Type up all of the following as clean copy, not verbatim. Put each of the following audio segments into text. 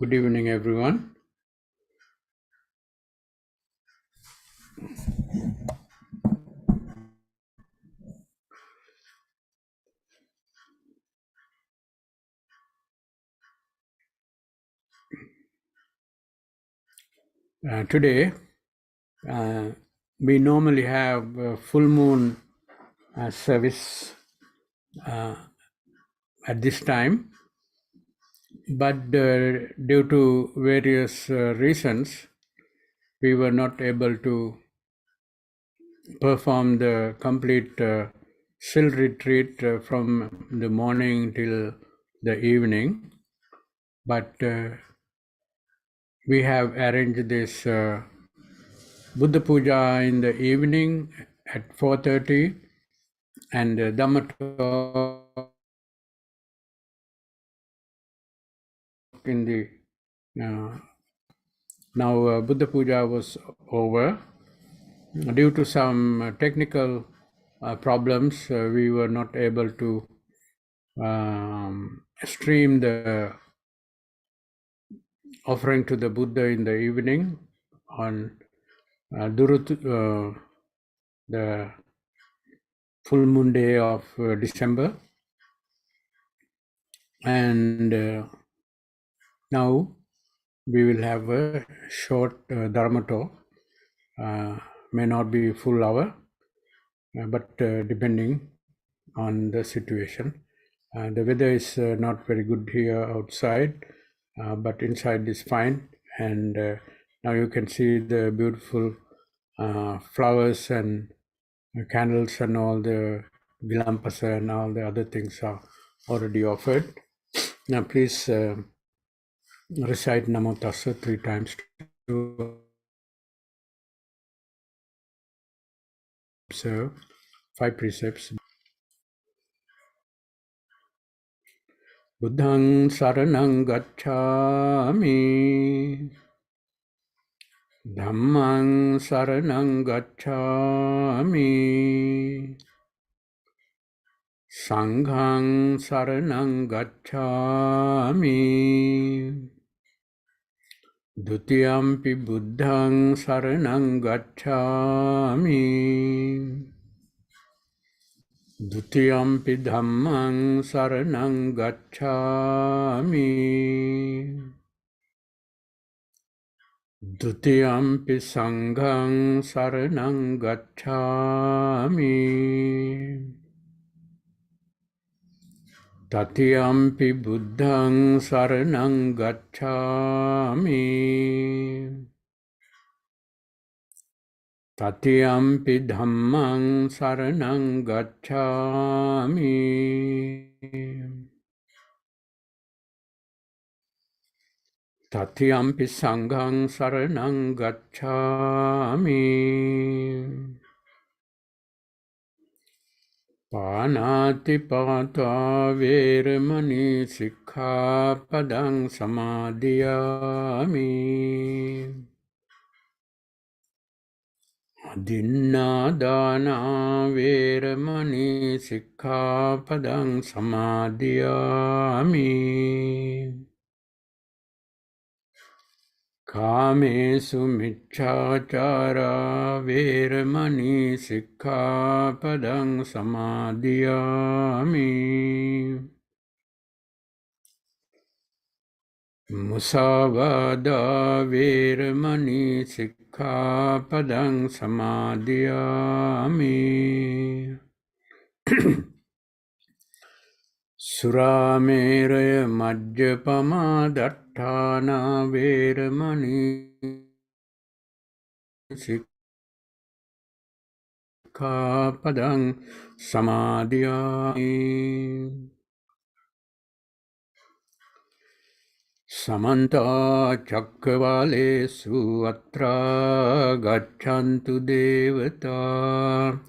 Good evening, everyone. Today, we normally have a full moon service at this time, but due to various reasons, we were not able to perform the complete Sil retreat from the morning till the evening. But we have arranged this Buddha Puja in the evening at 4:30 and Dhamma talk in the now Buddha Puja was over. Due to some technical problems, we were not able to stream the offering to the Buddha in the evening on the full moon day of December. And now we will have a short Dharma talk. May not be full hour, but depending on the situation. The weather is not very good here outside, but inside is fine. And now you can see the beautiful flowers and candles and all the vilampasa and all the other things are already offered. Now please recite Namo Tassa 3 times to observe 5 precepts. Buddhang saranang gacchami, Dhammang saranang gacchami, Sanghang saranang gacchami, Dutiyampi buddhang saranang gacchami, Dutiyampi dhammang saranang gacchami, Dutiyampi sanghang saranang gacchami, Tatiyampi buddhang saranang gacchami, Tatiyampi dhammang saranang gacchami, Tatiyampi sanghang saranang gacchami. Panatipata veramani sikkhapadang samadhiyami. Adinnādāna veramani sikkhapadang samadhiyami. Kāmesu micchācārā veramani sikkhapadang samadhiyami. Musāvādā veramani sikkhapadang samadhiyami. Suramēraya majjapamā daṭṭhāna veramani sikkhapadang samadhiyami. Samanta cakkavalesu atra gaccantu devata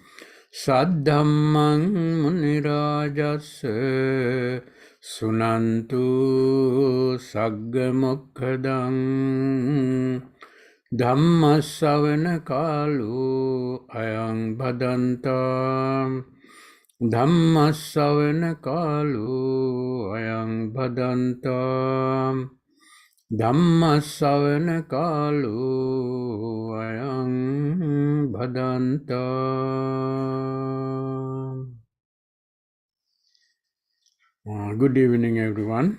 saddhammang munirājassa sunantu saggamokkhaḍaṃ dhammasavana kālo ayam bhadantam Dhammasavana kālo ayam bhadantam Dhammasavana kalu ayang bhadanta. Good evening, everyone.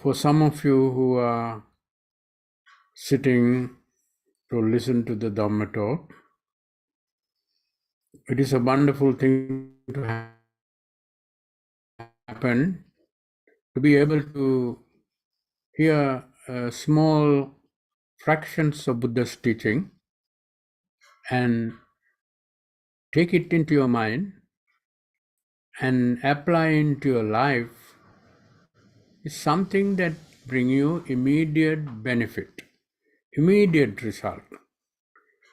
For some of you who are sitting to listen to the Dhamma talk, it is a wonderful thing to happen, to be able to hear small fractions of Buddha's teaching and take it into your mind and apply into your life is something that bring you immediate benefit, immediate result.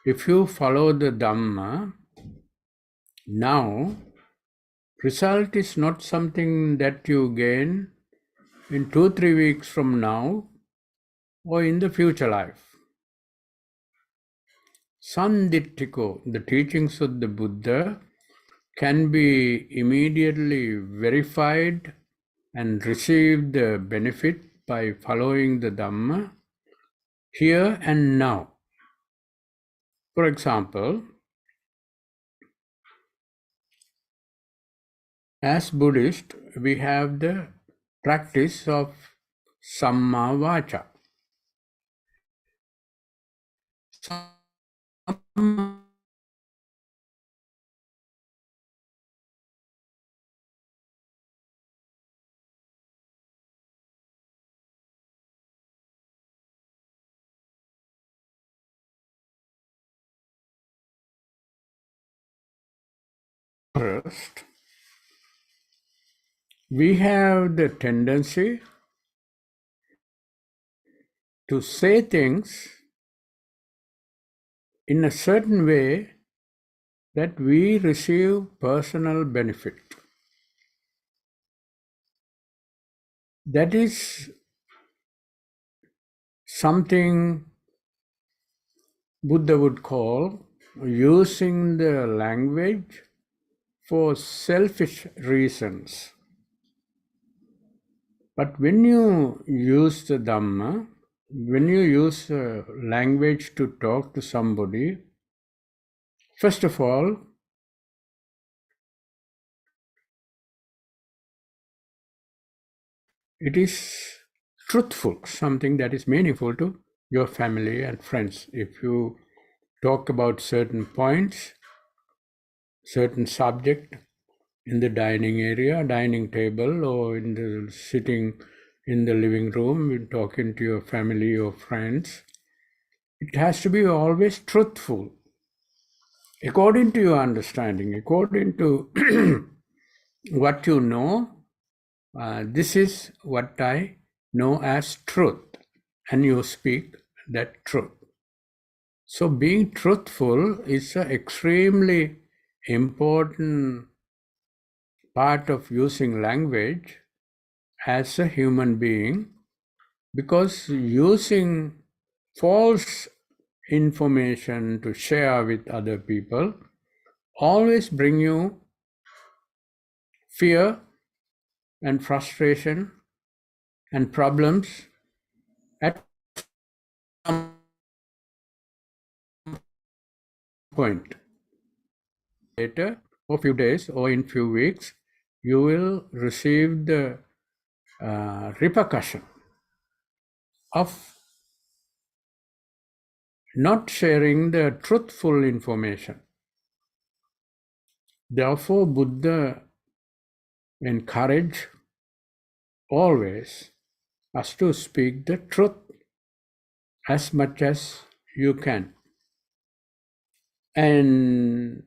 If you follow the Dhamma, now result is not something that you gain in 2-3 weeks from now or in the future life. Sanditthiko, the teachings of the Buddha, can be immediately verified and receive the benefit by following the Dhamma here and now. For example, as Buddhists, we have the practice of Samma Vacha. First, we have the tendency to say things in a certain way that we receive personal benefit. That is something Buddha would call using the language for selfish reasons. But when you use the Dhamma, when you use language to talk to somebody, first of all, it is truthful, something that is meaningful to your family and friends. If you talk about certain points, certain subject in the dining area, dining table, or in the sitting in the living room, talking to your family or friends, it has to be always truthful, according to your understanding, according to what you know. This is what I know as truth, and you speak that truth. So being truthful is an extremely important part of using language as a human being, because using false information to share with other people always bring you fear and frustration and problems at some point. Later, or few days, or in few weeks, you will receive the repercussion of not sharing the truthful information. Therefore, Buddha encourage always us to speak the truth as much as you can. And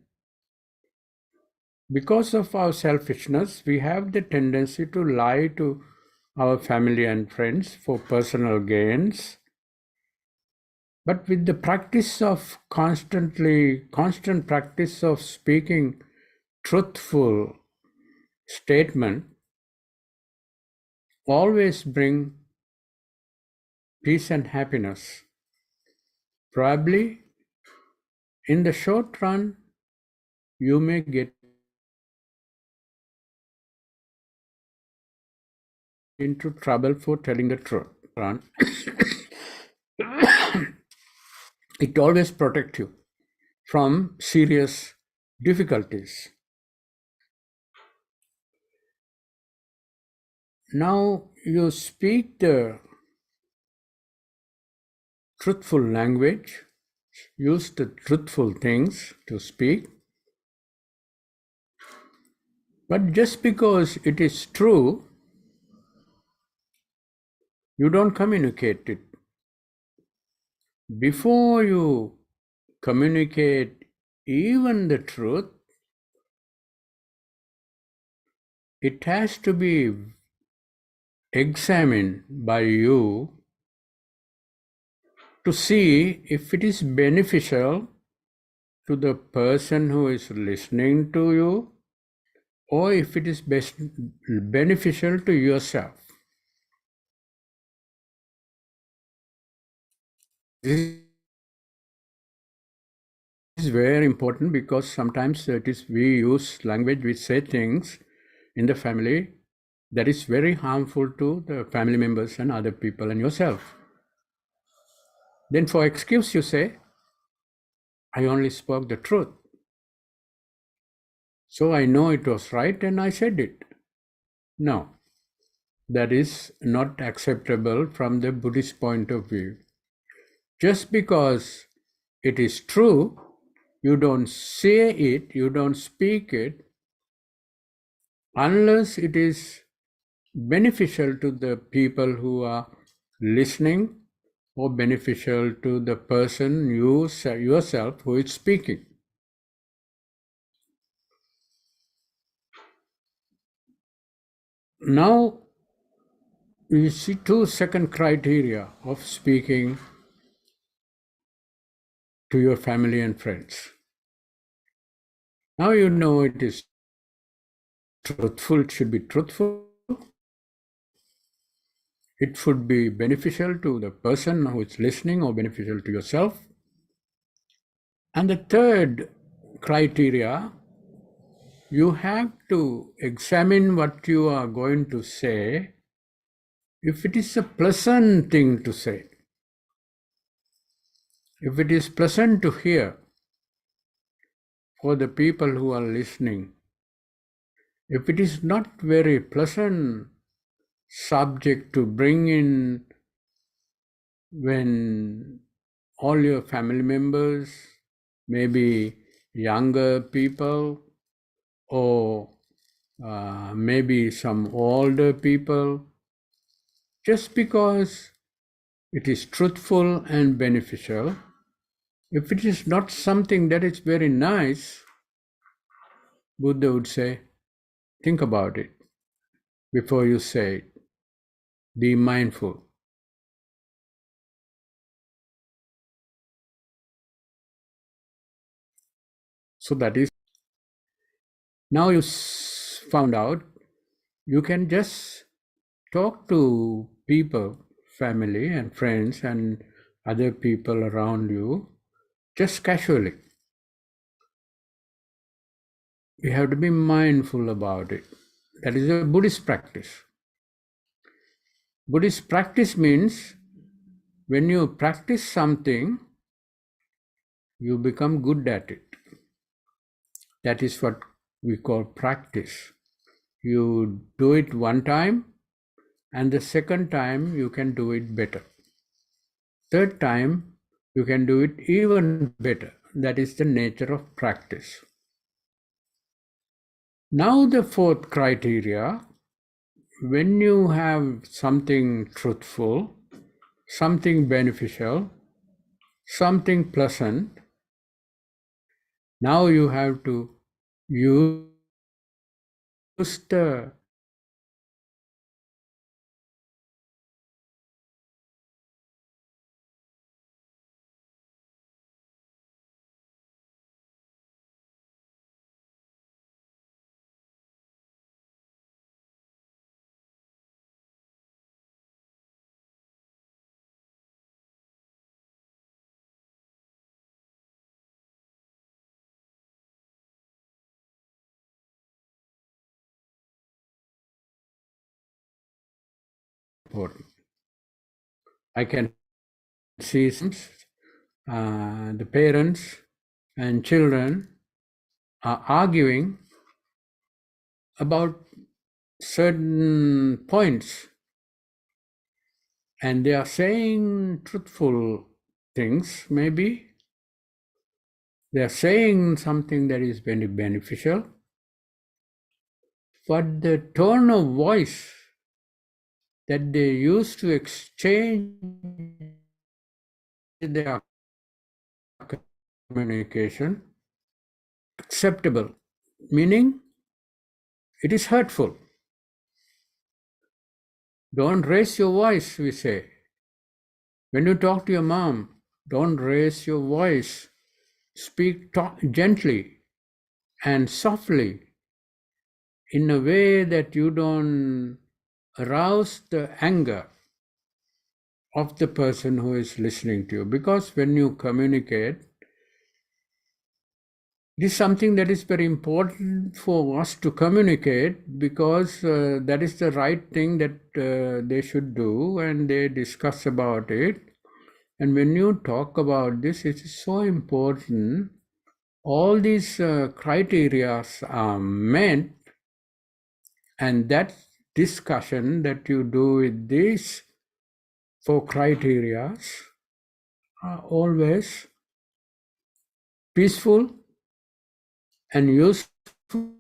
because of our selfishness, we have the tendency to lie to our family and friends for personal gains. But with the practice of constant practice of speaking truthful statement, always bring peace and happiness. Probably in the short run, you may get into trouble for telling the truth. It always protects you from serious difficulties. Now you speak the truthful language, use the truthful things to speak, but just because it is true, you don't communicate it. Before you communicate even the truth, it has to be examined by you to see if it is beneficial to the person who is listening to you, or if it is beneficial to yourself. This is very important because sometimes we use language, we say things in the family that is very harmful to the family members and other people and yourself. Then for excuse you say, I only spoke the truth. So I know it was right and I said it. No, that is not acceptable from the Buddhist point of view. Just because it is true, you don't say it, you don't speak it, unless it is beneficial to the people who are listening or beneficial to the person yourself who is speaking. Now you see two second criteria of speaking to your family and friends. Now you know it is truthful, it should be truthful. It should be beneficial to the person who is listening or beneficial to yourself. And the third criteria, you have to examine what you are going to say, if it is a pleasant thing to say, if it is pleasant to hear for the people who are listening. If it is not very pleasant subject to bring in when all your family members, maybe younger people, or maybe some older people, just because it is truthful and beneficial, if it is not something that is very nice, Buddha would say, think about it before you say it. Be mindful. So that is, now you found out you can just talk to people, family and friends and other people around you just casually. We have to be mindful about it. That is a Buddhist practice. Buddhist practice means when you practice something, you become good at it. That is what we call practice. You do it one time, and the second time you can do it better. Third time you can do it even better. That is the nature of practice. Now the fourth criteria, when you have something truthful, something beneficial, something pleasant, now you have to use the important. I can see the parents and children are arguing about certain points, and they are saying truthful things, maybe. They are saying something that is very beneficial, but the tone of voice that they use to exchange their communication acceptable, meaning it is hurtful. Don't raise your voice, we say. When you talk to your mom, don't raise your voice. Speak gently and softly in a way that you don't arouse the anger of the person who is listening to you. Because when you communicate, this is something that is very important for us to communicate, because that is the right thing that they should do, and they discuss about it. And when you talk about this, it is so important. All these criteria are met, and that discussion that you do with these 4 criteria are always peaceful and useful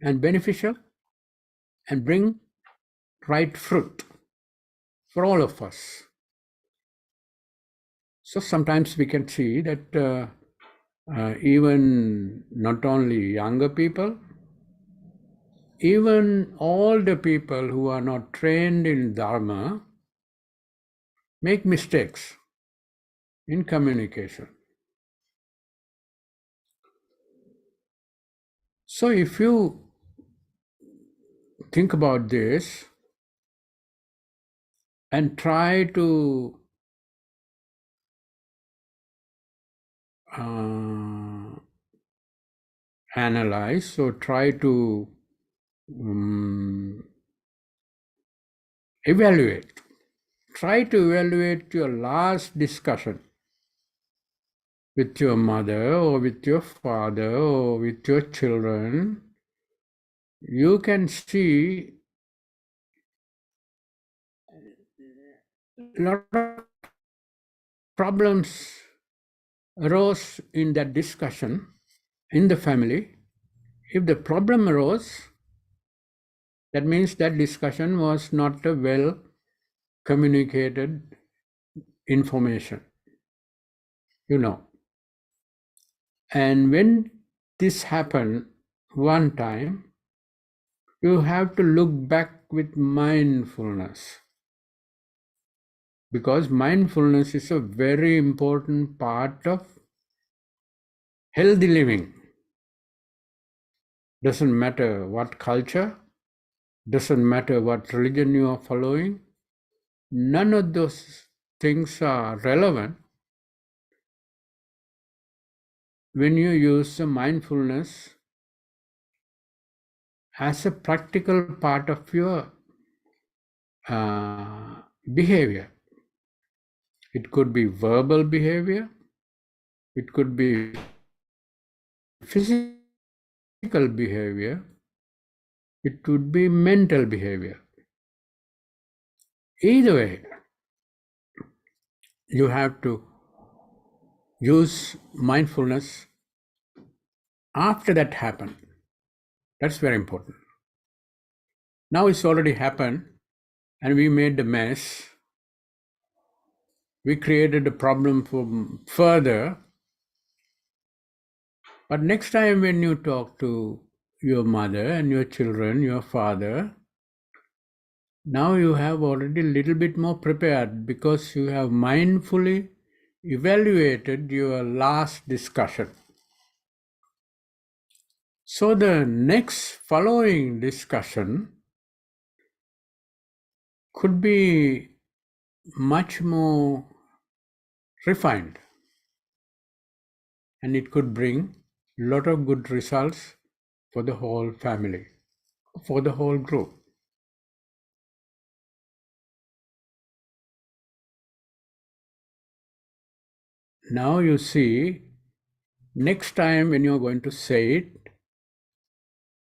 and beneficial and bring right fruit for all of us. So sometimes we can see that even not only younger people, even older people who are not trained in Dharma make mistakes in communication. So if you think about this and try to analyze or try to evaluate, try to evaluate your last discussion with your mother or with your father or with your children, you can see a lot of problems arose in that discussion in the family. If the problem arose, that means that discussion was not a well communicated information, And when this happened one time, you have to look back with mindfulness, because mindfulness is a very important part of healthy living. Doesn't matter what culture, doesn't matter what religion you are following, none of those things are relevant when you use the mindfulness as a practical part of your behavior. It could be verbal behavior, it could be physical behavior, it could be mental behavior. Either way, you have to use mindfulness after that happened. That's very important. Now it's already happened and we made the mess. We created a problem for further. But next time when you talk to your mother and your children, your father, now you have already a little bit more prepared, because you have mindfully evaluated your last discussion. So the next following discussion could be much more refined, and it could bring a lot of good results for the whole family, for the whole group. Now you see, next time when you're going to say it,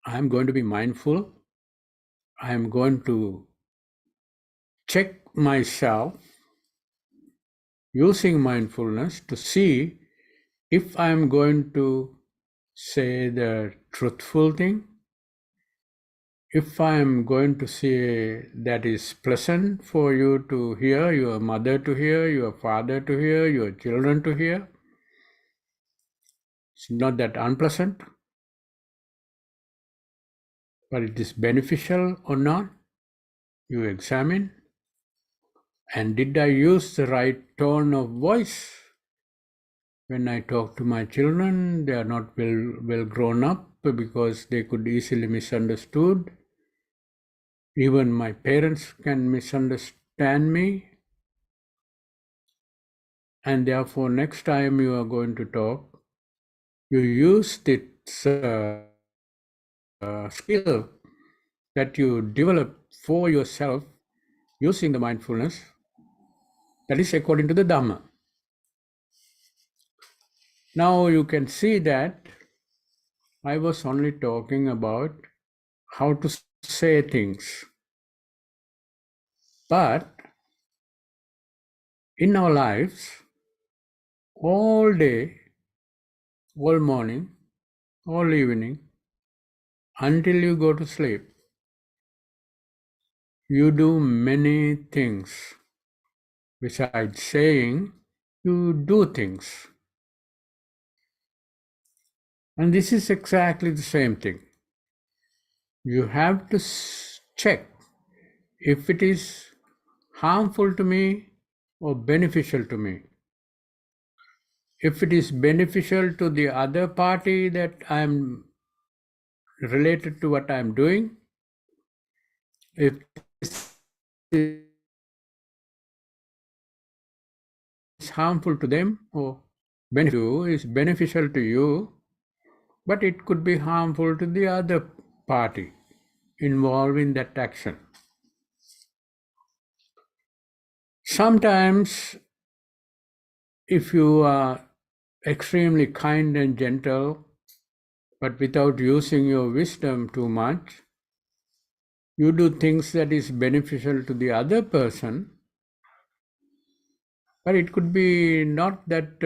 I'm going to be mindful. I'm going to check myself using mindfulness to see if I'm going to say the truthful thing, if I'm going to say that is pleasant for you to hear, your mother to hear, your father to hear, your children to hear. It's not that unpleasant, but it is beneficial or not. You examine. And did I use the right tone of voice? When I talk to my children, they are not well grown up because they could easily misunderstood. Even my parents can misunderstand me. And therefore, next time you are going to talk, you use this skill that you develop for yourself using the mindfulness. That is according to the Dhamma. Now you can see that I was only talking about how to say things. But in our lives, all day, all morning, all evening, until you go to sleep, you do many things. Besides saying, you do things. And this is exactly the same thing. You have to check if it is harmful to me or beneficial to me. If it is beneficial to the other party that I am related to what I am doing, if this is harmful to them or beneficial to you, but it could be harmful to the other party involved in that action. Sometimes, if you are extremely kind and gentle, but without using your wisdom too much, you do things that is beneficial to the other person, but it could be not that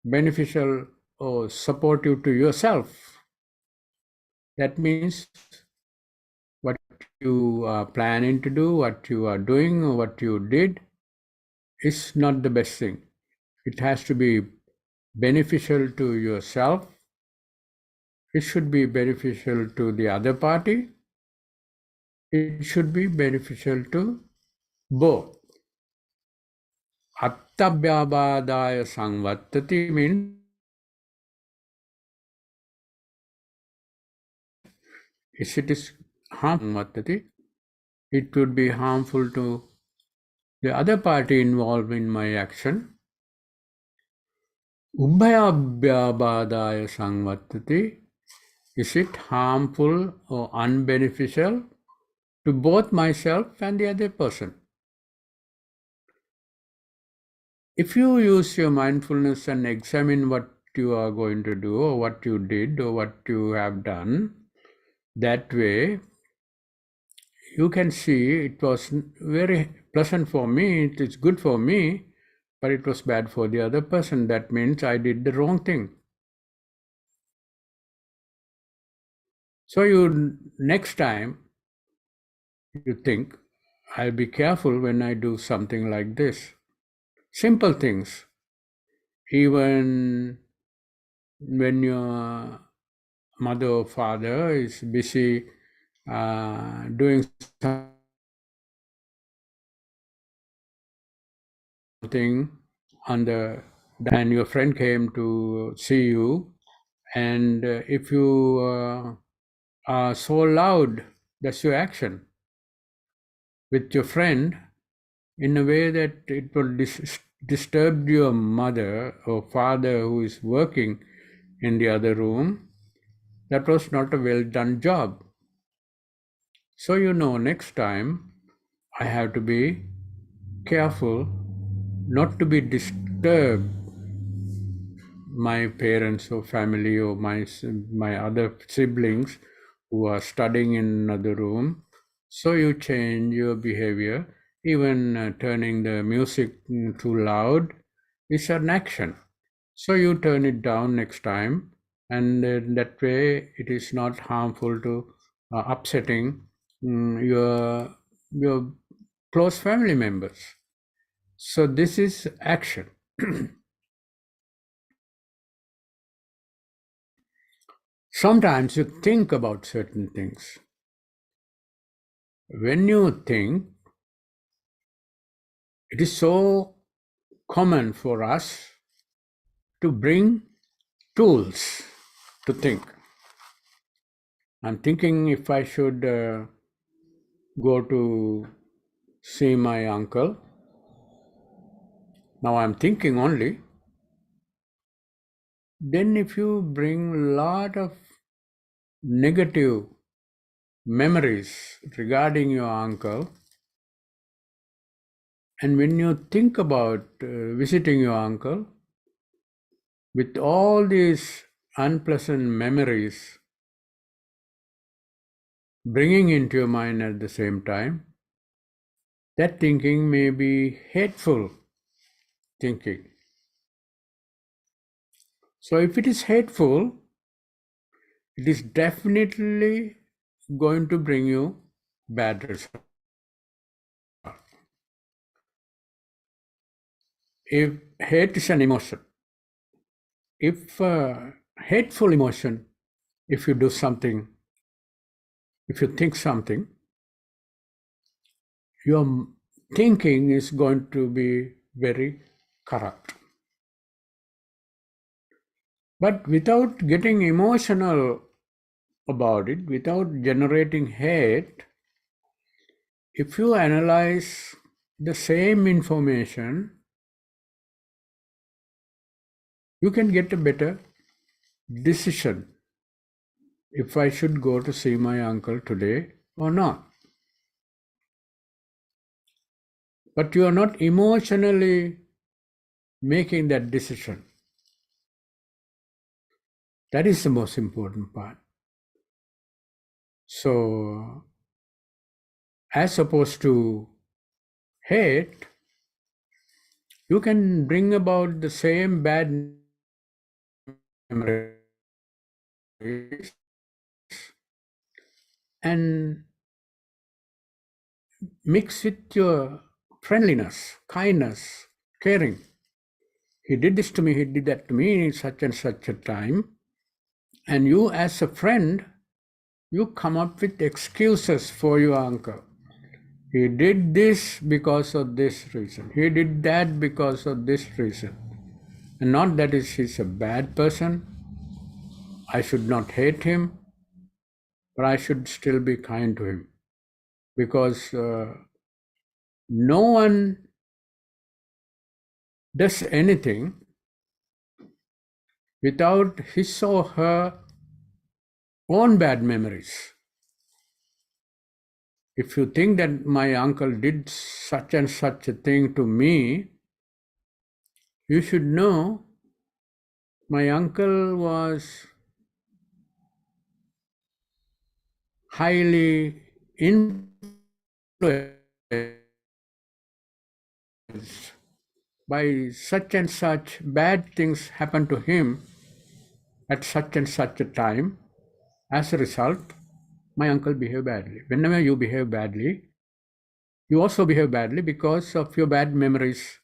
beneficial or supportive to yourself. That means what you are planning to do, what you are doing, or what you did is not the best thing. It has to be beneficial to yourself. It should be beneficial to the other party. It should be beneficial to both. Attabhyabadaya samvattati means if it is harmful, it would be harmful to the other party involved in my action. Ubhayabhyabadaya samvattati, is it harmful or unbeneficial to both myself and the other person? If you use your mindfulness and examine what you are going to do or what you did or what you have done, that way you can see it was very pleasant for me, it is good for me, but it was bad for the other person. That means I did the wrong thing. So you next time you think, I'll be careful when I do something like this. Simple things. Even when your mother or father is busy doing something and your friend came to see you, and if you are so loud, that's your action with your friend in a way that it will disturb your mother or father who is working in the other room. That was not a well done job. So next time I have to be careful not to be disturb my parents or family or my other siblings who are studying in another room. So you change your behavior. Even turning the music too loud is an action. So you turn it down next time, and that way it is not harmful to upsetting your close family members. So this is action. Sometimes you think about certain things. When you think, it is so common for us to bring tools to think. I'm thinking if I should go to see my uncle. Now I'm thinking only. Then if you bring a lot of negative memories regarding your uncle, and when you think about visiting your uncle, with all these unpleasant memories bringing into your mind at the same time, that thinking may be hateful thinking. So if it is hateful, it is definitely going to bring you bad results. If hate is an emotion, if hateful emotion, if you do something, if you think something, your thinking is going to be very corrupt. But without getting emotional about it, without generating hate, if you analyze the same information, you can get a better decision if I should go to see my uncle today or not. But you are not emotionally making that decision. That is the most important part. So, as opposed to hate, you can bring about the same bad memories and mix with your friendliness, kindness, caring. He did this to me, he did that to me in such and such a time. And you, as a friend, you come up with excuses for your uncle. He did this because of this reason. He did that because of this reason. And not that he's a bad person. I should not hate him, but I should still be kind to him. Because no one does anything without his or her own bad memories. If you think that my uncle did such and such a thing to me, you should know my uncle was highly influenced by such and such bad things happened to him at such and such a time. As a result, my uncle behaved badly. Whenever you behave badly, you also behave badly because of your bad memories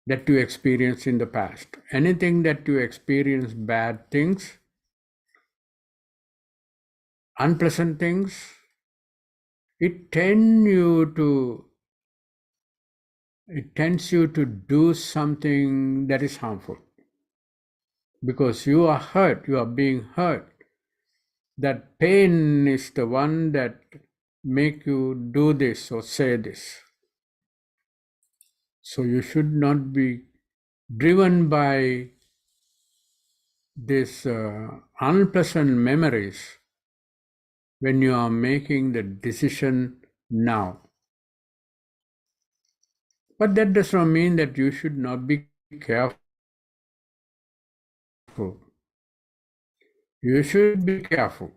that you experienced in the past. Anything that you experience bad things, unpleasant things, it tends you to do something that is harmful. Because you are hurt, you are being hurt. That pain is the one that make you do this or say this. So you should not be driven by these unpleasant memories when you are making the decision now. But that does not mean that you should not be careful. You should be careful.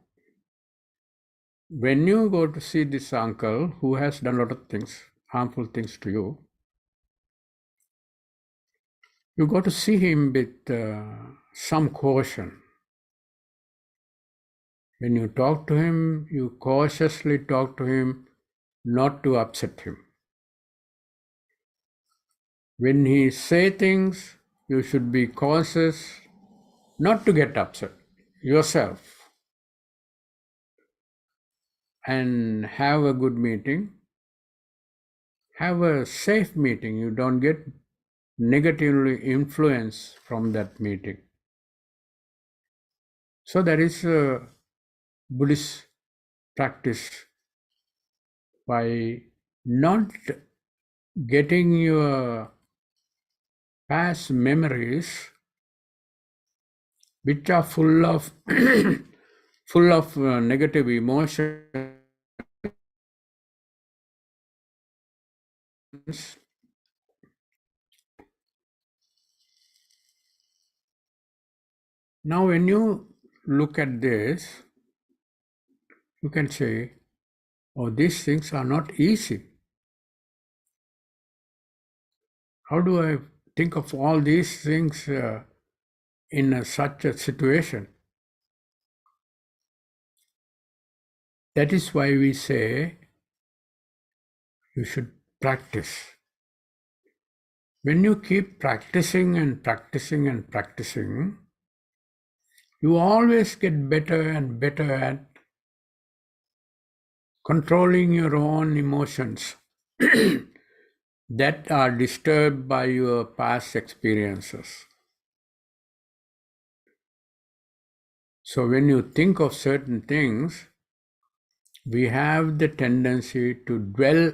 When you go to see this uncle who has done a lot of things, harmful things to you, you got to see him with some caution. When you talk to him, you cautiously talk to him, not to upset him. When he say things, you should be cautious, not to get upset yourself, and have a good meeting. Have a safe meeting. You don't get negatively influenced from that meeting. So that is a Buddhist practice. By not getting your past memories, which are full of negative emotions, now when you look at this, you can say, oh, these things are not easy. How do I think of all these things in such a situation? That is why we say you should practice. When you keep practicing and practicing and practicing, you always get better and better at controlling your own emotions that are disturbed by your past experiences. So when you think of certain things, we have the tendency to dwell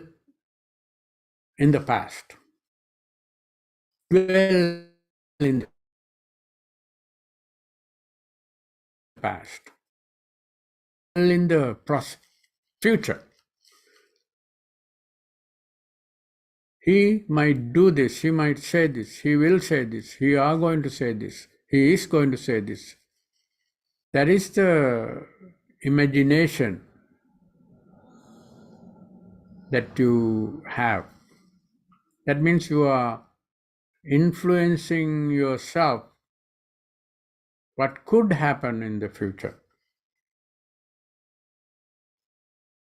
in the past, dwell in the past, dwell in the future. He might do this, he might say this, he will say this, he are going to say this, he is going to say this. That is the imagination that you have. That means you are influencing yourself what could happen in the future.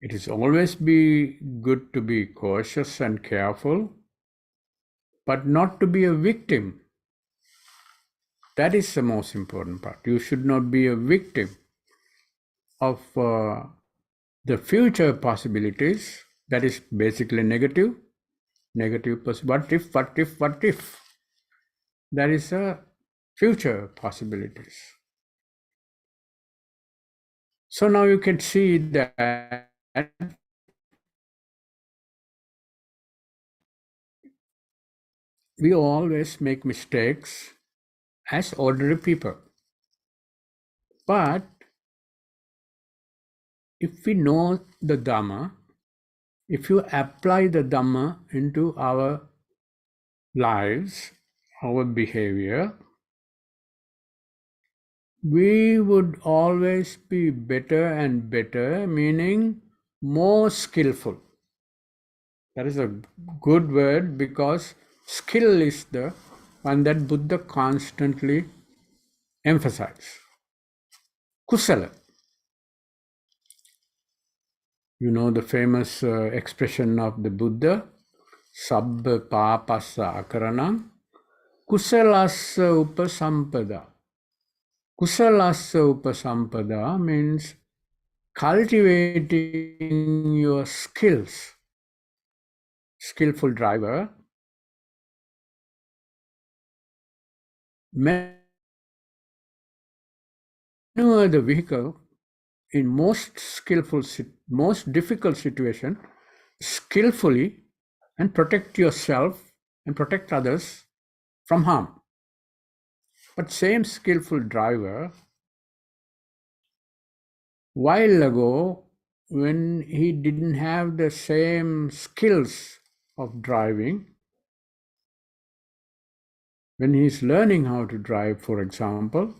It is always be good to be cautious and careful, but not to be a victim. That is the most important part. You should not be a victim of the future possibilities. That is basically negative what if. That is a future possibilities. So now you can see that we always make mistakes as ordinary people. But if we know the Dhamma, if you apply the Dhamma into our lives, our behavior, we would always be better and better, meaning more skillful. That is a good word, because skill is the one that Buddha constantly emphasizes. Kusala. You know the famous expression of the Buddha, Sabba papassa akaranam, kusalassa upasampada. Kusalassa upasampada means cultivating your skills. Skillful driver, maneuver the vehicle in most difficult situation skillfully, and protect yourself and protect others from harm. But same skillful driver, while ago, when he didn't have the same skills of driving, When he's learning how to drive, for example,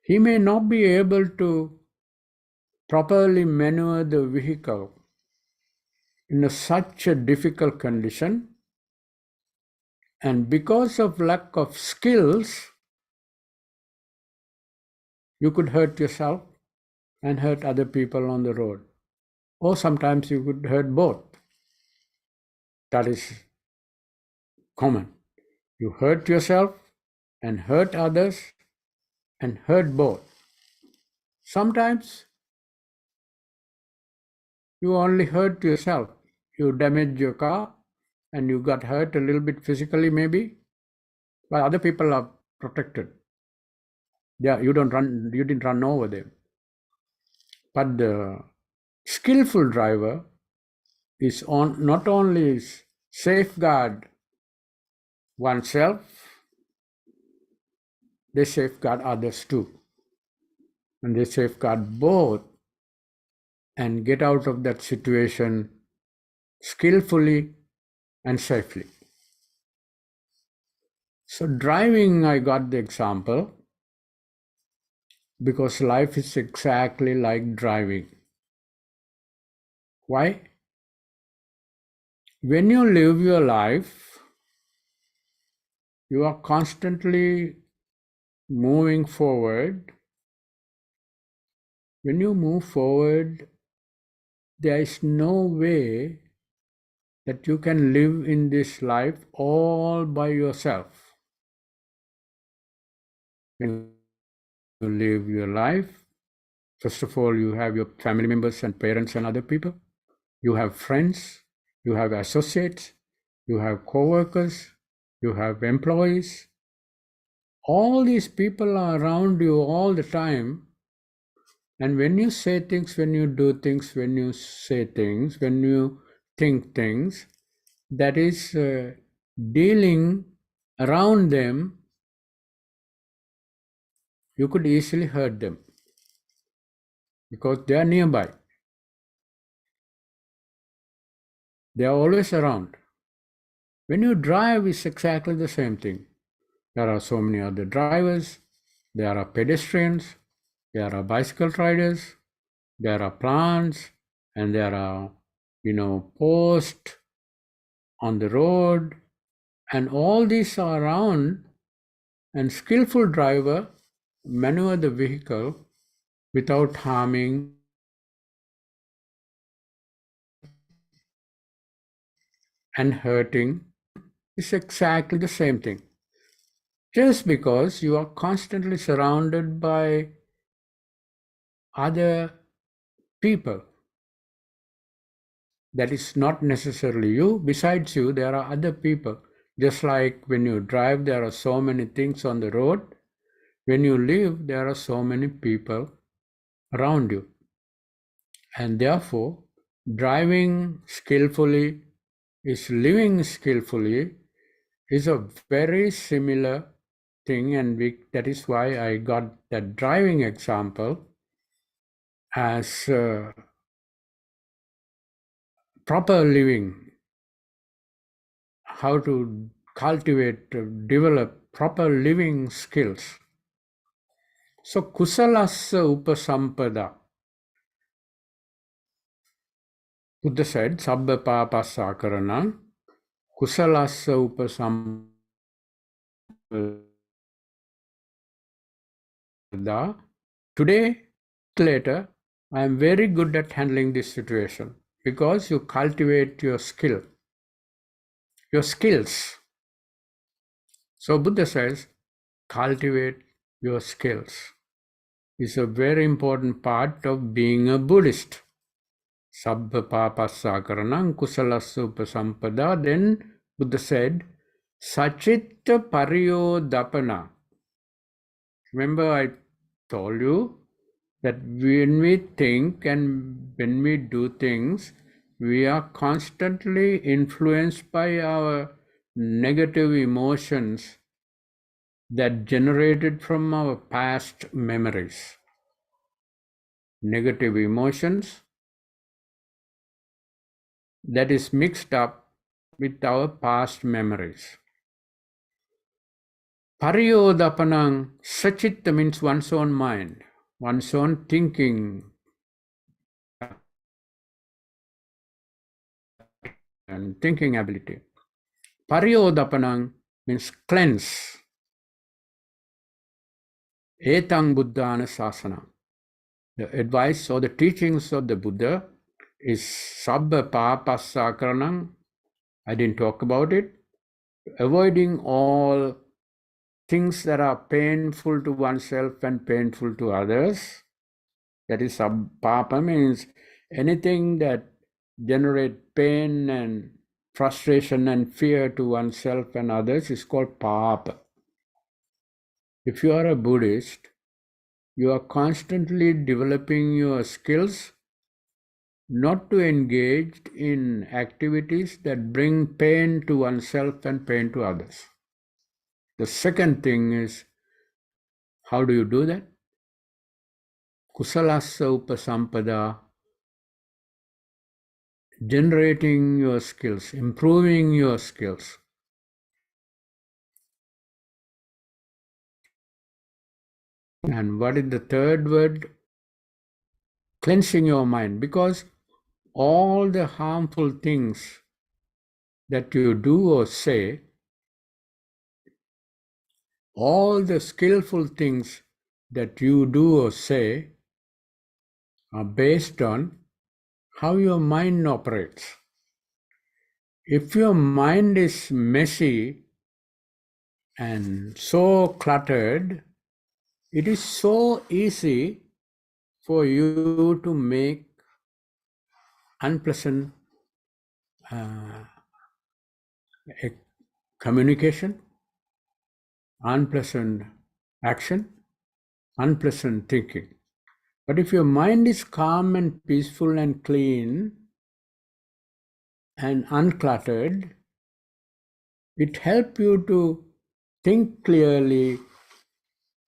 he may not be able to properly maneuver the vehicle in such a difficult condition, and because of lack of skills, you could hurt yourself and hurt other people on the road, or sometimes you could hurt both. That is common. You hurt yourself and hurt others and hurt both. Sometimes you only hurt yourself. You damage your car and you got hurt a little bit physically maybe, but other people are protected. Yeah, you didn't run over them. But the skillful driver is not only safeguard oneself, they safeguard others too. And they safeguard both and get out of that situation skillfully and safely. So driving, I got the example because life is exactly like driving. Why? When you live your life, you are constantly moving forward. When you move forward, there is no way that you can live in this life all by yourself. When you live your life, first of all, you have your family members and parents and other people. You have friends, you have associates, you have co-workers, you have employees. All these people are around you all the time. And when you say things, when you do things, when you say things, when you think things, that is dealing around them, you could easily hurt them because they are nearby. They are always around. When you drive, it's exactly the same thing. There are so many other drivers, there are pedestrians, there are bicycle riders, there are plants, and there are, posts on the road, and all these are around, and skillful driver maneuver the vehicle without harming and hurting is exactly the same thing. Just because you are constantly surrounded by other people, that is not necessarily you. Besides you, there are other people. Just like when you drive, there are so many things on the road. When you live, there are so many people around you. And therefore, driving skillfully is living skillfully is a very similar thing, and that is why I got that driving example as proper living, how to cultivate, develop proper living skills. So kusalassa upasampada. Buddha said, sabba papassa karana, kusalassa upasampada. Today, later, I am very good at handling this situation because you cultivate your skills. So Buddha says, cultivate your skills. Is a very important part of being a Buddhist. Sabbha papassa karanam kusalassa upasampada. Then Buddha said, Sachitta pariyodapana. Remember I told you that when we think and when we do things, we are constantly influenced by our negative emotions that generated from our past memories. Negative emotions that is mixed up with our past memories. Pariyodapanang, sachitta means one's own mind, one's own thinking and thinking ability. Pariyodapanang means cleanse. Etang Buddhana Sasana. The advice or the teachings of the Buddha is Sabba Papasakaranam. I didn't talk about it. Avoiding all things that are painful to oneself and painful to others. That is Papa means anything that generate pain and frustration and fear to oneself and others is called Papa. If you are a Buddhist, you are constantly developing your skills not to engage in activities that bring pain to oneself and pain to others. The second thing is, how do you do that? Kusalasa upasampada, generating your skills, improving your skills. And what is the third word? Cleansing your mind, because all the harmful things that you do or say, all the skillful things that you do or say are based on how your mind operates. If your mind is messy and so cluttered, it is so easy for you to make unpleasant communication, unpleasant action, unpleasant thinking. But if your mind is calm and peaceful and clean and uncluttered, it helps you to think clearly,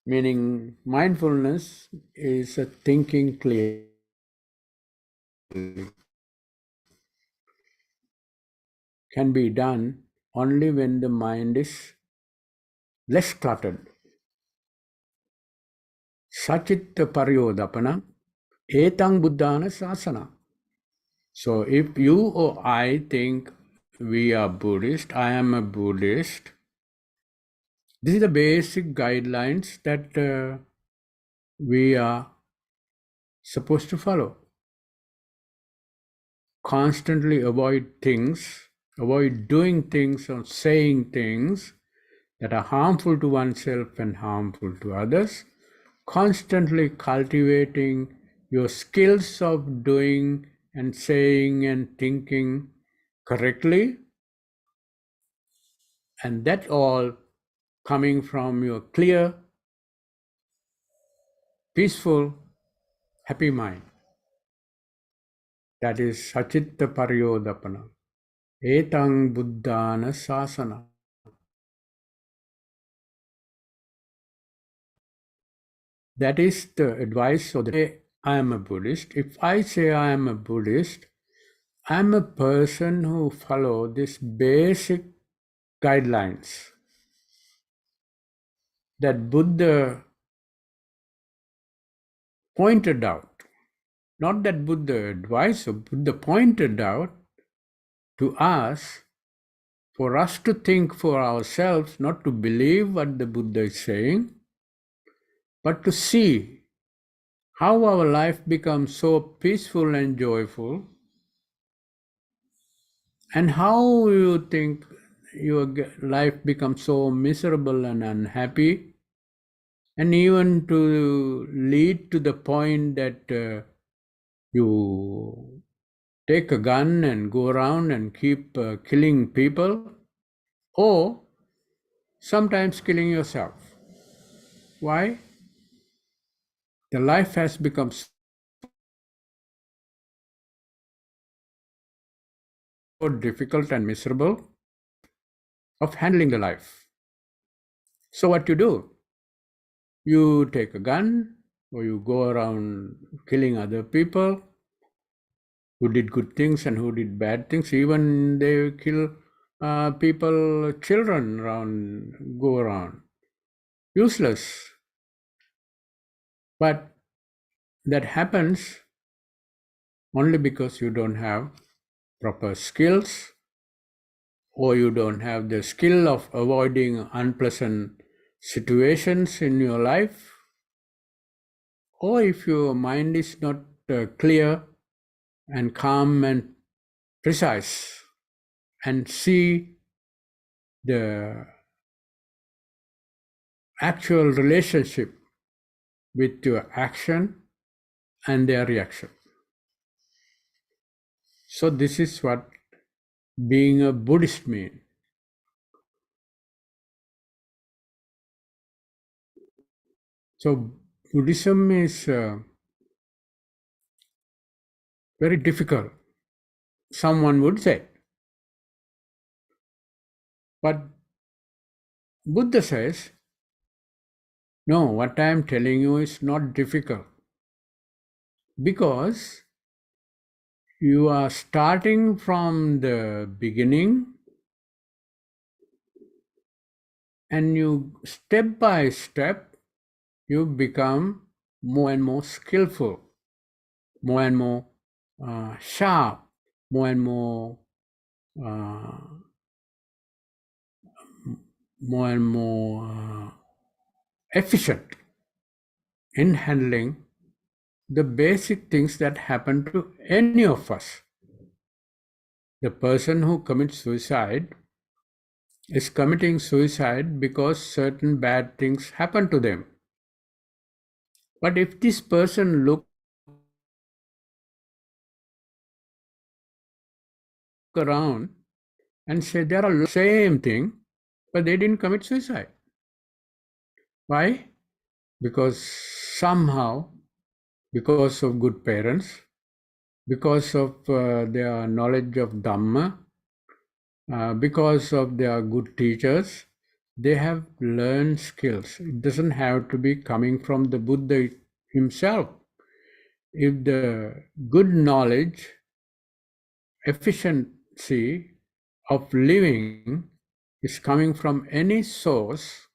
meaning mindfulness is a thinking clearly. Can be done only when the mind is less cluttered. Sachitta Paryodapana, Etang Buddhana Sasana. So if you or I think we are Buddhist, I am a Buddhist, these are the basic guidelines that we are supposed to follow. Constantly avoid things, avoid doing things or saying things that are harmful to oneself and harmful to others. Constantly cultivating your skills of doing and saying and thinking correctly, and that all coming from your clear, peaceful, happy mind. That is Sachitta Paryodapana. Etang Buddhana Sasana. That is the advice of the day. I am a Buddhist. If I say I am a Buddhist, I am a person who follow these basic guidelines that Buddha pointed out. Not that Buddha advised, Buddha pointed out to us for us to think for ourselves, not to believe what the Buddha is saying, but to see how our life becomes so peaceful and joyful, and how you think your life becomes so miserable and unhappy, and even to lead to the point that you take a gun and go around and keep killing people, or sometimes killing yourself. Why? The life has become so difficult and miserable of handling the life. So what you do? You take a gun, or you go around killing other people who did good things and who did bad things. Even they kill people, children go around. useless. But that happens only because you don't have proper skills, or you don't have the skill of avoiding unpleasant situations in your life, or if your mind is not clear and calm and precise and see the actual relationship with your action and their reaction. So this is what being a Buddhist means. So Buddhism is very difficult, someone would say. But Buddha says, no, what I am telling you is not difficult, because you are starting from the beginning and you step by step you become more and more skillful, more and more sharp, more and more efficient in handling the basic things that happen to any of us. The person who commits suicide is committing suicide because certain bad things happen to them. But if this person look around and say there are the same thing, but they didn't commit suicide. Why? Because somehow, because of good parents, because of their knowledge of Dhamma, because of their good teachers, they have learned skills. It doesn't have to be coming from the Buddha himself. If the good knowledge, efficiency of living is coming from any source,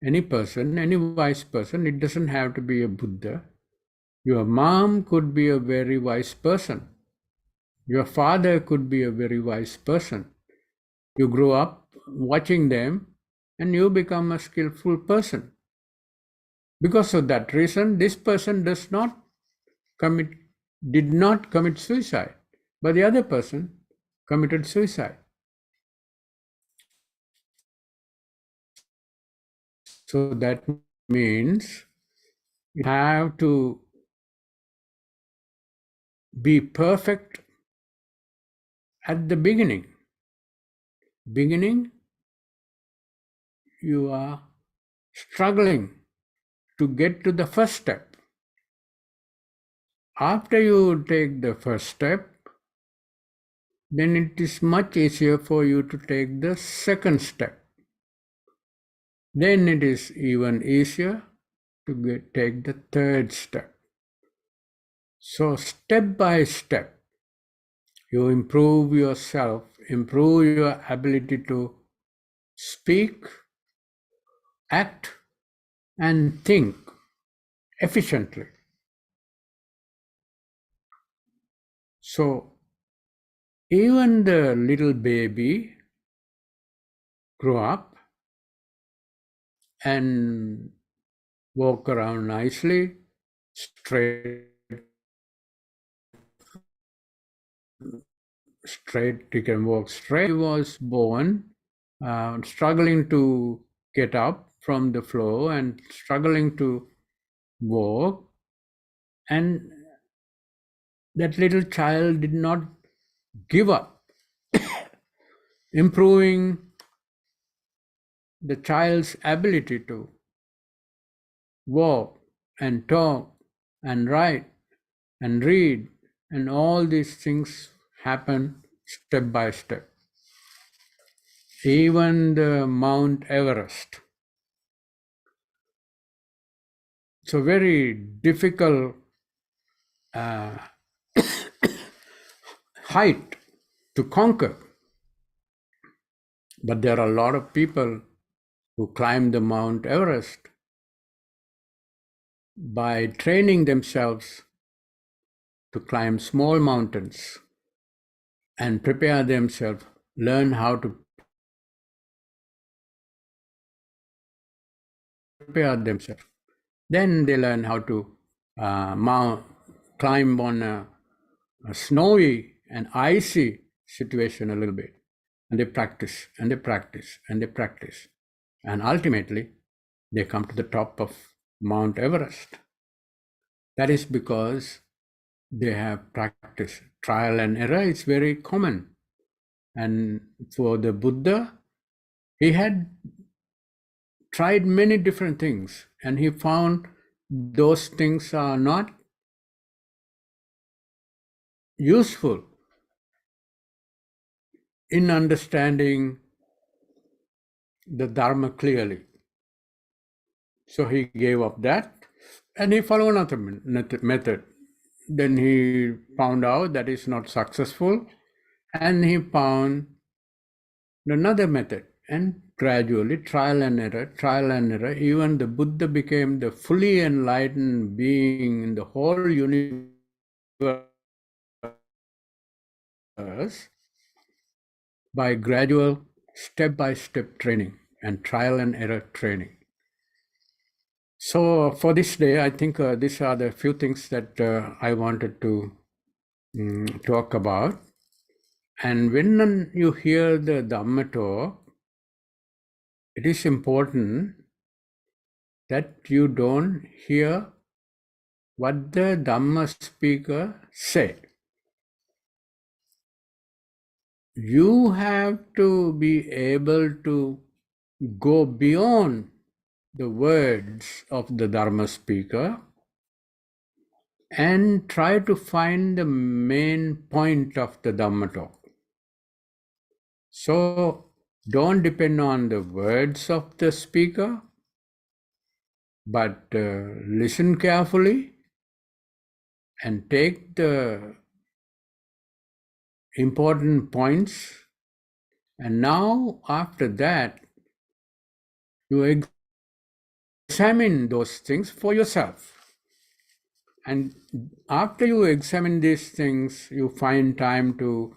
any person, any wise person, it doesn't have to be a Buddha. Your mom could be a very wise person. Your father could be a very wise person. You grow up watching them and you become a skillful person. Because of that reason, this person did not commit suicide, but the other person committed suicide. So that means you have to be perfect at the beginning. You are struggling to get to the first step. After you take the first step, then it is much easier for you to take the second step. Then it is even easier to take the third step. So step by step, you improve yourself, improve your ability to speak, act, and think efficiently. So even the little baby grow up and walk around nicely, straight, he can walk straight. He was born struggling to get up from the floor and struggling to walk, and that little child did not give up. Improving the child's ability to walk and talk and write and read, and all these things happen step by step. Even the Mount Everest. It's a very difficult height to conquer. But there are a lot of people who climb the Mount Everest by training themselves to climb small mountains and prepare themselves, learn how to prepare themselves. Then they learn how to climb on a snowy and icy situation a little bit. And they practice and they practice and they practice. And ultimately, they come to the top of Mount Everest. That is because they have practiced. Trial and error is very common. And for the Buddha, he had tried many different things, and he found those things are not useful in understanding the Dharma clearly. So he gave up that and he followed another method. Then he found out that is not successful, and he found another method. And gradually, trial and error, even the Buddha became the fully enlightened being in the whole universe by gradual step-by-step training and trial and error training. So for this day, I think these are the few things that I wanted to talk about. And when you hear the Dhamma talk, it is important that you don't hear what the Dhamma speaker said. You have to be able to go beyond the words of the Dharma speaker and try to find the main point of the Dhamma talk. So don't depend on the words of the speaker, but listen carefully and take the important points. And now after that, you examine those things for yourself. And after you examine these things, you find time to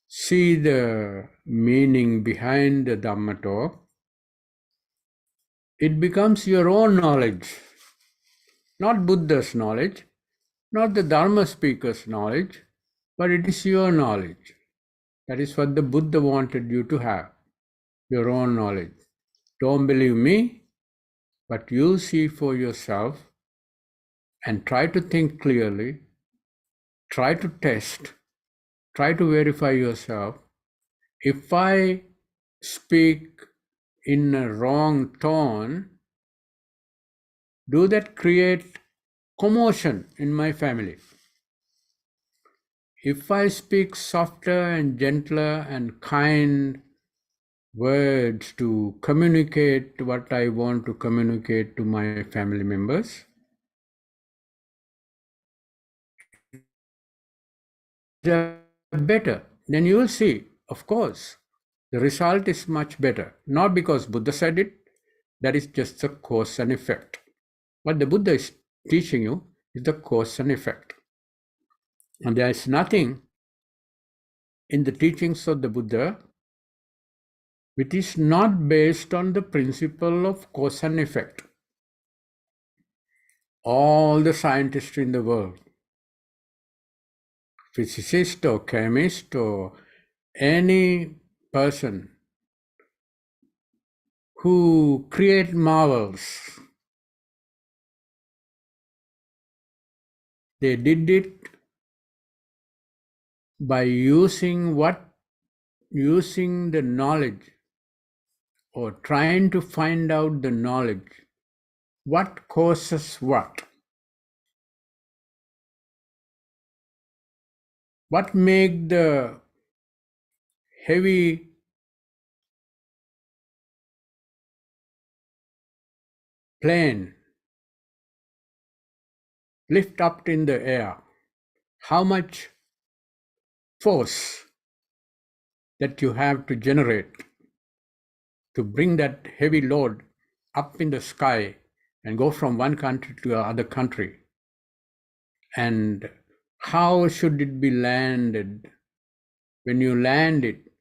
see the meaning behind the Dhamma talk. It becomes your own knowledge, not Buddha's knowledge, not the Dharma speaker's knowledge, but it is your knowledge. That is what the Buddha wanted you to have, your own knowledge. Don't believe me, but you see for yourself and try to think clearly, try to test, try to verify yourself. If I speak in a wrong tone, do that create commotion in my family? If I speak softer and gentler and kind words to communicate what I want to communicate to my family members, better, then you will see, of course, the result is much better. Not because Buddha said it, that is just the cause and effect. What the Buddha is teaching you is the cause and effect. And there is nothing in the teachings of the Buddha which is not based on the principle of cause and effect. All the scientists in the world, physicist or chemist or any person who create marvels, they did it by using the knowledge, or trying to find out the knowledge, what causes what make the heavy plane lift up in the air, how much force that you have to generate. to bring that heavy load up in the sky and go from one country to the other country? And how should it be landed? When you land it,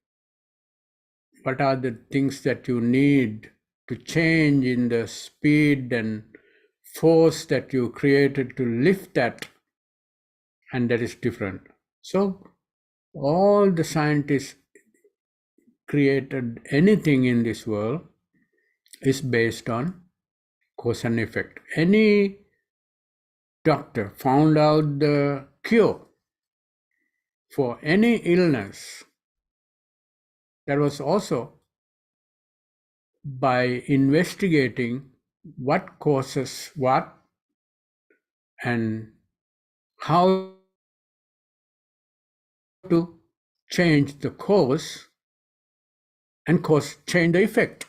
what are the things that you need to change in the speed and force that you created to lift that? And that is different. So all the scientists created anything in this world is based on cause and effect. Any doctor found out the cure for any illness, that was also by investigating what causes what and how to change the cause and change the effect.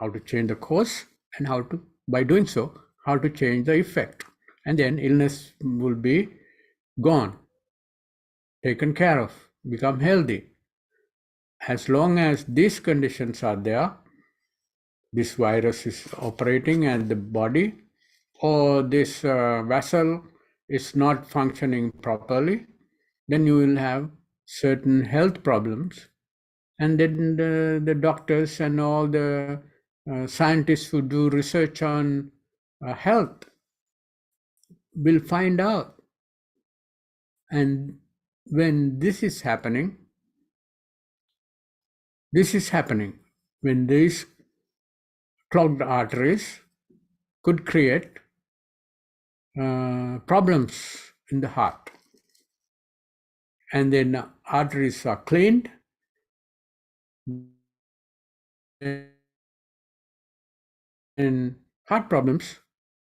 How to change the cause and how to, by doing so, how to change the effect. And then illness will be gone, taken care of, become healthy. As long as these conditions are there, this virus is operating and the body, or this vessel is not functioning properly, then you will have certain health problems. And then the doctors and all the scientists who do research on health will find out. And when this is happening, when these clogged arteries could create problems in the heart. And then arteries are cleaned, and heart problems.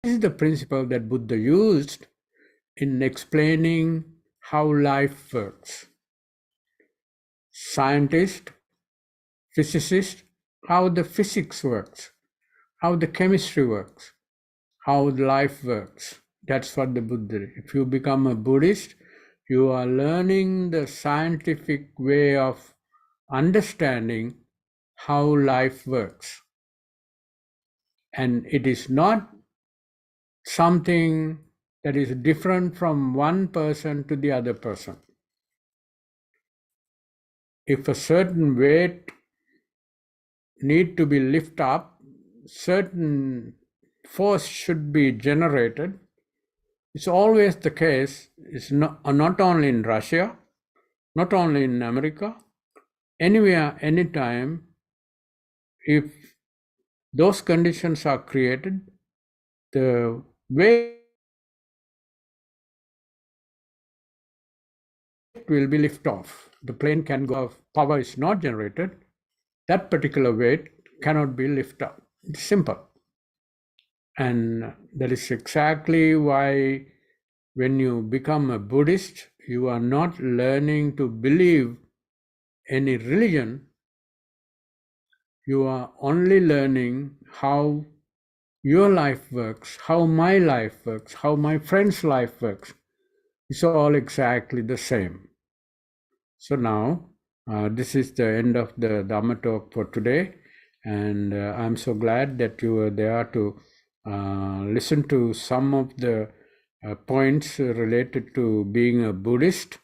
This is the principle that Buddha used in explaining how life works. Scientists, physicists, how the physics works, how the chemistry works, how life works. That's what the Buddha did. If you become a Buddhist, you are learning the scientific way of understanding how life works. And it is not something that is different from one person to the other person. If a certain weight need to be lifted up, certain force should be generated. It's always the case. It's not only in Russia, not only in America, anywhere, anytime. If those conditions are created, the weight will be lifted off. The plane can go off. Power is not generated. That particular weight cannot be lifted up. It's simple. And that is exactly why when you become a Buddhist, you are not learning to believe any religion. You are only learning how your life works, how my life works, how my friend's life works. It's all exactly the same. So now, this is the end of the Dhamma talk for today. And I'm so glad that you were there to listen to some of the points related to being a Buddhist,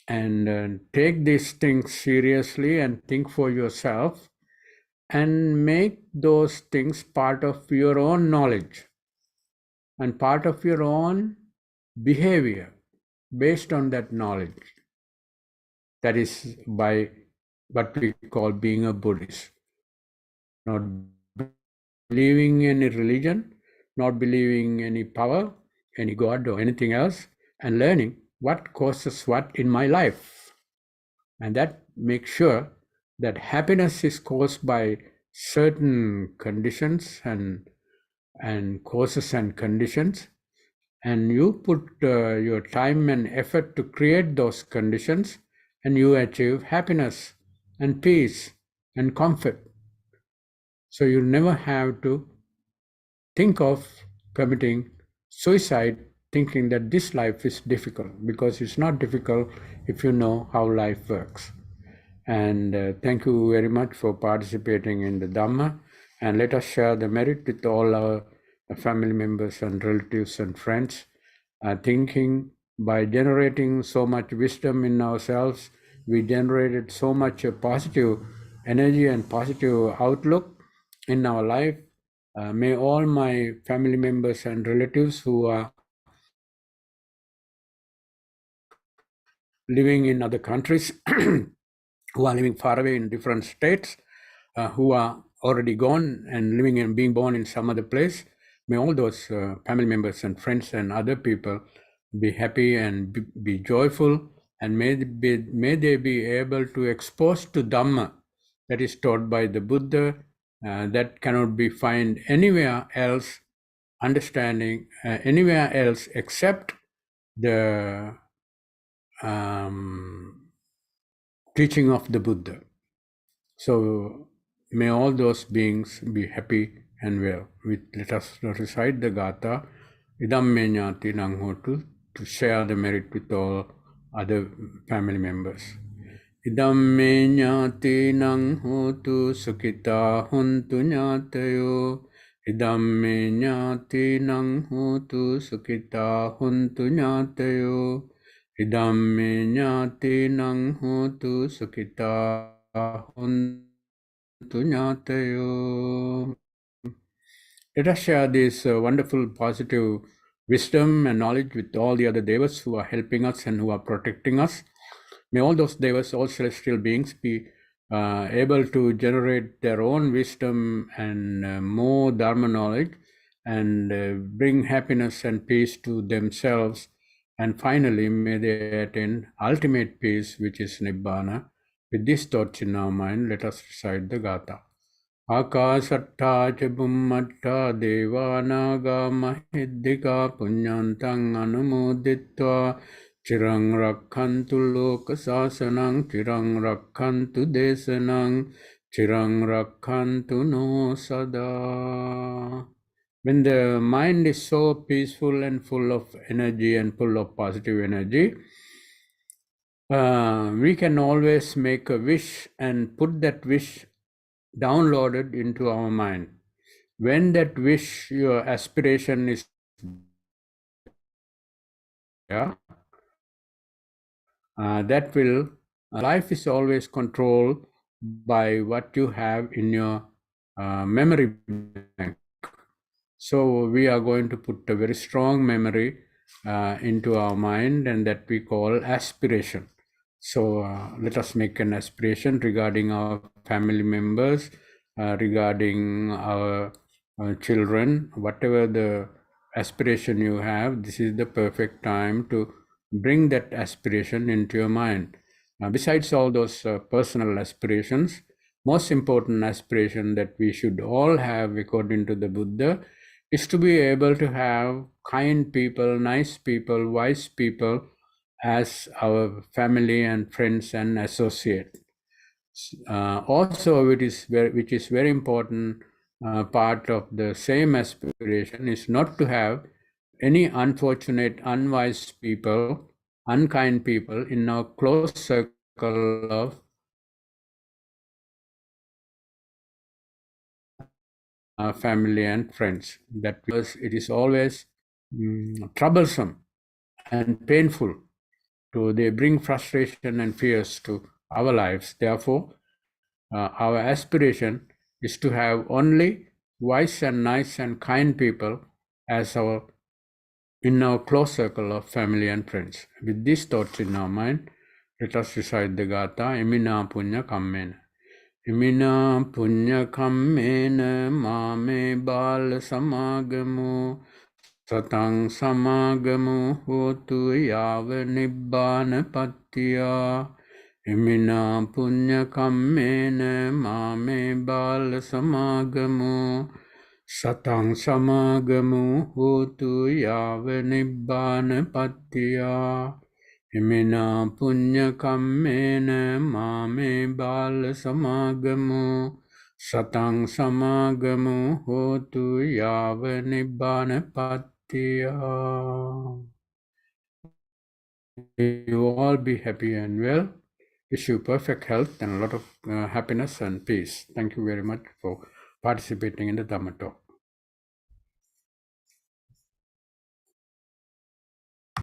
and take these things seriously and think for yourself and make those things part of your own knowledge and part of your own behavior based on that knowledge. That is by what we call being a Buddhist. Not believing in any religion, not believing any power, any God or anything else, and learning what causes what in my life. And that makes sure that happiness is caused by certain conditions and causes and conditions. And you put your time and effort to create those conditions, and you achieve happiness and peace and comfort. So you never have to think of committing suicide thinking that this life is difficult, because it's not difficult if you know how life works. And thank you very much for participating in the Dhamma. And let us share the merit with all our family members and relatives and friends, thinking by generating so much wisdom in ourselves, we generated so much positive energy and positive outlook in our life. May all my family members and relatives who are living in other countries, who are living far away in different states, who are already gone and living and being born in some other place, may all those family members and friends and other people be happy and be joyful, and may they be able to expose to Dhamma that is taught by the Buddha, that cannot be found anywhere else, understanding anywhere else except the teaching of the Buddha. So may all those beings be happy and well. Let us recite the Gatha, Idam me ñāti nang hotu, to share the merit with all other family members. Idam me ñāti nang hotu, sukita huntu ñātayo. Idam me ñāti nang hotu, sukita huntu ñātayo. Idam me ñāti nang hotu, sukita huntu ñātayo. Let us share this wonderful positive wisdom and knowledge with all the other devas who are helping us and who are protecting us. May all those devas, all celestial beings, be able to generate their own wisdom and more Dharma knowledge, and bring happiness and peace to themselves. And finally, may they attain ultimate peace, which is Nibbana. With these thoughts in our mind, let us recite the Gatha. Akasatta ca bummatta devānāgā mahiddhikā puññantaṃ anumoditva chiraṃ rakkhantu loka sāsanaṃ chiraṃ rakkhantu desanaṃ chiraṃ rakkhantu no sada. When the mind is so peaceful and full of energy and full of positive energy, we can always make a wish and put that wish downloaded into our mind. When that wish, your aspiration is there, that will, life is always controlled by what you have in your memory bank. So we are going to put a very strong memory into our mind, and that we call aspiration. So let us make an aspiration regarding our family members, regarding our children, whatever the aspiration you have. This is the perfect time to bring that aspiration into your mind. Besides all those personal aspirations, most important aspiration that we should all have according to the Buddha is to be able to have kind people, nice people, wise people as our family and friends and associates. Also, which is very important part of the same aspiration is not to have any unfortunate, unwise people, unkind people in our close circle of family and friends. That because it is always troublesome and painful. They bring frustration and fears to our lives. Therefore, our aspiration is to have only wise and nice and kind people as in our close circle of family and friends. With these thoughts in our mind, let us recite the Gatha, Imina Punya Kammena. Imina Punya Kammena Mame Bala Samagamu Satang Samagamu Hotu Yava Nibbana Pattiya. Imina Punya Kammena Mame Bala Samagamu Satang Samagamu Hotu Yava Nibbana Pattiya. Imina Punya Kammena Mame Bala Samagamu Satang Samagamu Hotu Yava Nibbana Pattiya. You all be happy and well. wish you perfect health and a lot of happiness and peace. Thank you very much for participating in the Dhamma talk.